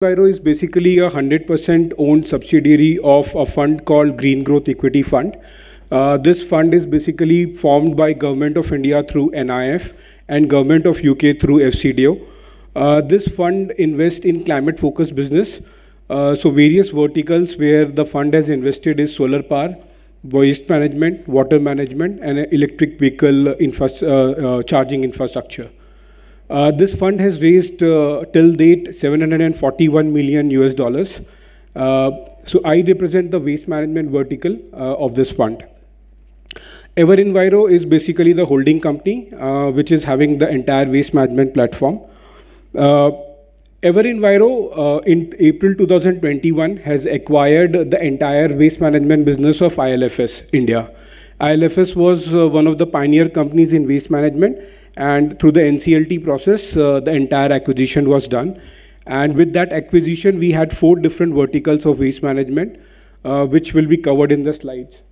Enviro is basically a 100% owned subsidiary of a fund called Green Growth Equity Fund. This fund is basically formed by Government of India through NIF and Government of UK through FCDO. This fund invests in climate-focused business. So various verticals where the fund has invested is solar power, waste management, water management, and electric vehicle charging infrastructure. This fund has raised till date 741 million US dollars. So I represent the waste management vertical of this fund. EverEnviro is basically the holding company which is having the entire waste management platform. EverEnviro in April 2021 has acquired the entire waste management business of ILFS India. ILFS was one of the pioneer companies in waste management, and through the NCLT process, the entire acquisition was done. And with that acquisition, we had 4 different verticals of waste management, which will be covered in the slides.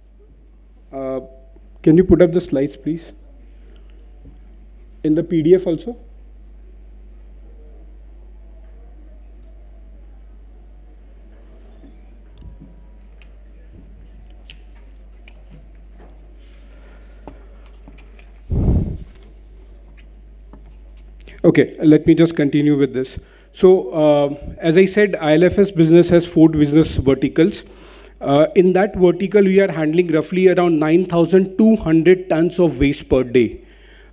Can you put up the slides, please? In the PDF also? Okay, let me just continue with this. So, as I said, ILFS business has 4 business verticals. In that vertical, we are handling roughly around 9,200 tons of waste per day.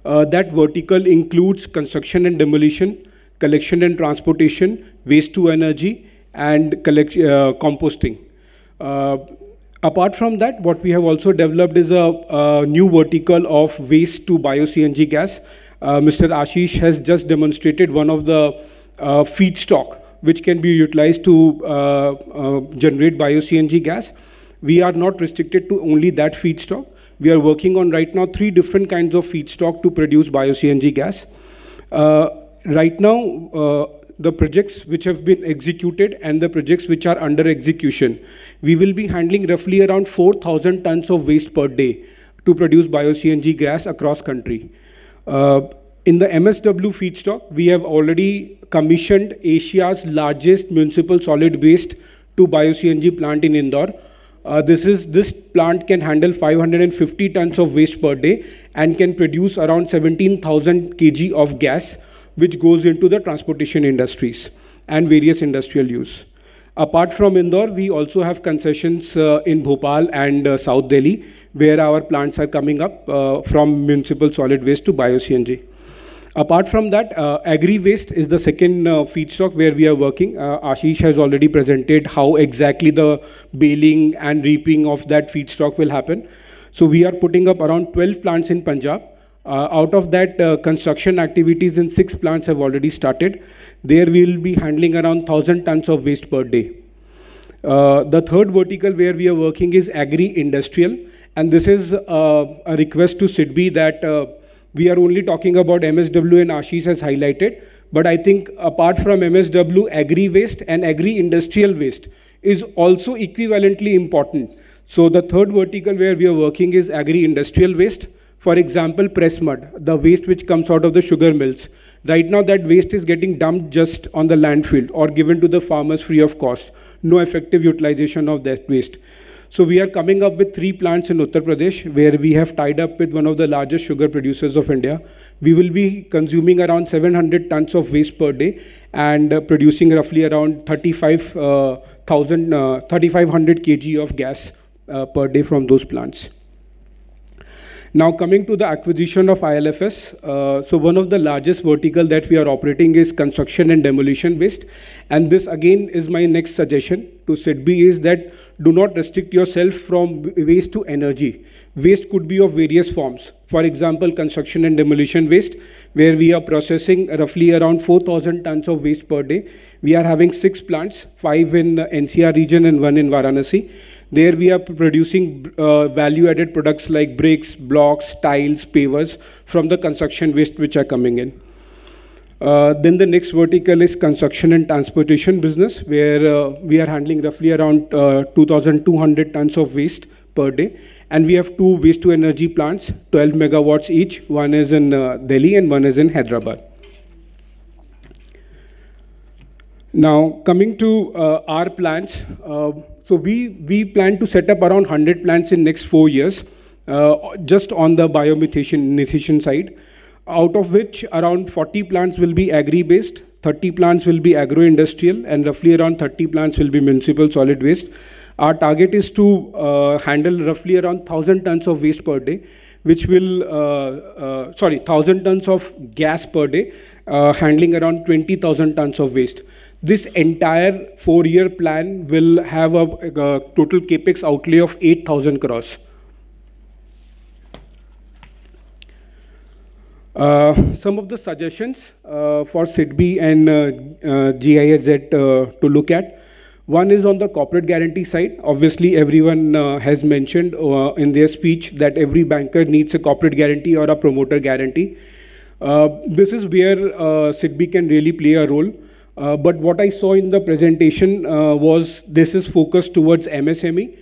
That vertical includes construction and demolition, collection and transportation, waste to energy, and composting. Apart from that, what we have also developed is a new vertical of waste to bio-CNG gas. Mr. Ashish has just demonstrated one of the feedstock which can be utilized to generate bio-CNG gas. We are not restricted to only that feedstock. We are working on right now 3 different kinds of feedstock to produce bio-CNG gas. Right now, the projects which have been executed and the projects which are under execution, we will be handling roughly around 4,000 tons of waste per day to produce bio-CNG gas across country. In the MSW feedstock, we have already commissioned Asia's largest municipal solid waste to bio-CNG plant in Indore. This plant can handle 550 tons of waste per day and can produce around 17,000 kg of gas, which goes into the transportation industries and various industrial use. Apart from Indore, we also have concessions in Bhopal and South Delhi, where our plants are coming up from municipal solid waste to bio-CNG. Apart from that, agri-waste is the second feedstock where we are working. Ashish has already presented how exactly the baling and reaping of that feedstock will happen. So we are putting up around 12 plants in Punjab. Out of that, construction activities in 6 plants have already started. There we will be handling around 1,000 tons of waste per day. The third vertical where we are working is agri-industrial. And this is a request to SIDBI that we are only talking about MSW and Ashish has highlighted. But I think apart from MSW, agri-waste and agri-industrial waste is also equivalently important. So the third vertical where we are working is agri-industrial waste. For example, press mud, the waste which comes out of the sugar mills. Right now that waste is getting dumped just on the landfill or given to the farmers free of cost. No effective utilization of that waste. So we are coming up with 3 plants in Uttar Pradesh where we have tied up with one of the largest sugar producers of India. We will be consuming around 700 tons of waste per day and producing roughly around 3,500 kg of gas per day from those plants. Now coming to the acquisition of ILFS, so one of the largest vertical that we are operating is construction and demolition waste. And this again is my next suggestion to SIDBI is that do not restrict yourself from waste to energy. Waste could be of various forms. For example, construction and demolition waste, where we are processing roughly around 4,000 tons of waste per day. We are having 6 plants, 5 in the NCR region and 1 in Varanasi. There we are producing value-added products like bricks, blocks, tiles, pavers from the construction waste which are coming in. Then the next vertical is construction and transportation business, where we are handling roughly around 2,200 tons of waste per day. And we have 2 waste-to-energy plants, 12 megawatts each. One is in Delhi and one is in Hyderabad. Now, coming to our plans, so we plan to set up around 100 plants in next 4 years, just on the biomethation side, out of which around 40 plants will be agri-based, 30 plants will be agro-industrial, and roughly around 30 plants will be municipal solid waste. Our target is to handle roughly around 1,000 tons of waste per day, which will, 1,000 tons of gas per day, handling around 20,000 tons of waste. This entire 4-year plan will have a total capex outlay of 8,000 crores. Some of the suggestions for SIDBI and GIZ to look at. One is on the corporate guarantee side. Obviously, everyone has mentioned in their speech that every banker needs a corporate guarantee or a promoter guarantee. This is where SIDBI can really play a role. But what I saw in the presentation was this is focused towards MSME.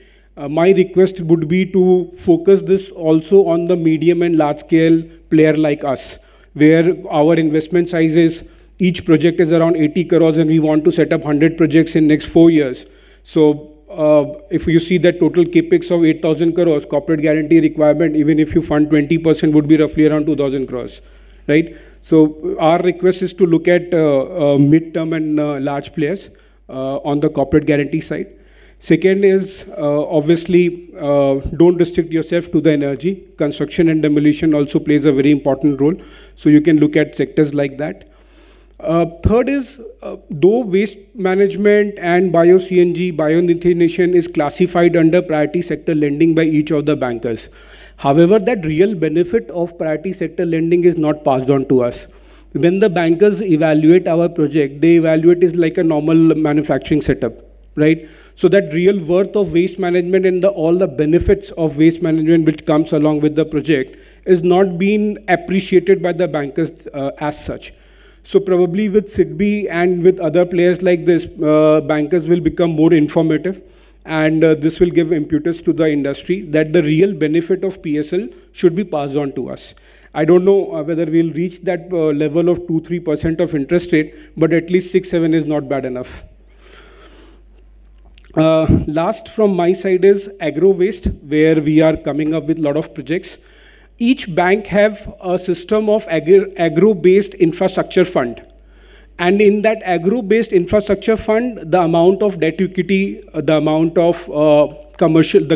My request would be to focus this also on the medium and large scale player like us, where our investment size is, each project is around 80 crores and we want to set up 100 projects in next 4 years. So if you see that total capex of 8,000 crores, corporate guarantee requirement, even if you fund 20% would be roughly around 2,000 crores, right? So our request is to look at mid-term and large players on the corporate guarantee side. Second is obviously don't restrict yourself to the energy. Construction and demolition also plays a very important role. So you can look at sectors like that. Third is, though waste management and bio-CNG, bio-methanation is classified under priority sector lending by each of the bankers. However, that real benefit of priority sector lending is not passed on to us. When the bankers evaluate our project, they evaluate it like a normal manufacturing setup, right? So that real worth of waste management and all the benefits of waste management which comes along with the project is not being appreciated by the bankers as such. So probably with SIDBI and with other players like this, bankers will become more informative, and this will give impetus to the industry that the real benefit of PSL should be passed on to us. I don't know whether we'll reach that level of 2-3% of interest rate, but at least 6-7 is not bad enough. Last from my side is agro waste, where we are coming up with a lot of projects. Each bank have a system of agro-based infrastructure fund. And in that agro-based infrastructure fund, the amount of debt equity, the amount of commercials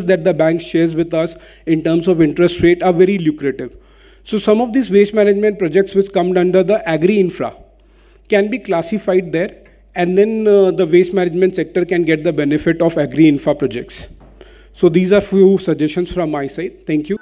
that the bank shares with us in terms of interest rate are very lucrative. So some of these waste management projects which come under the agri-infra can be classified there, and then the waste management sector can get the benefit of agri-infra projects. So these are few suggestions from my side. Thank you.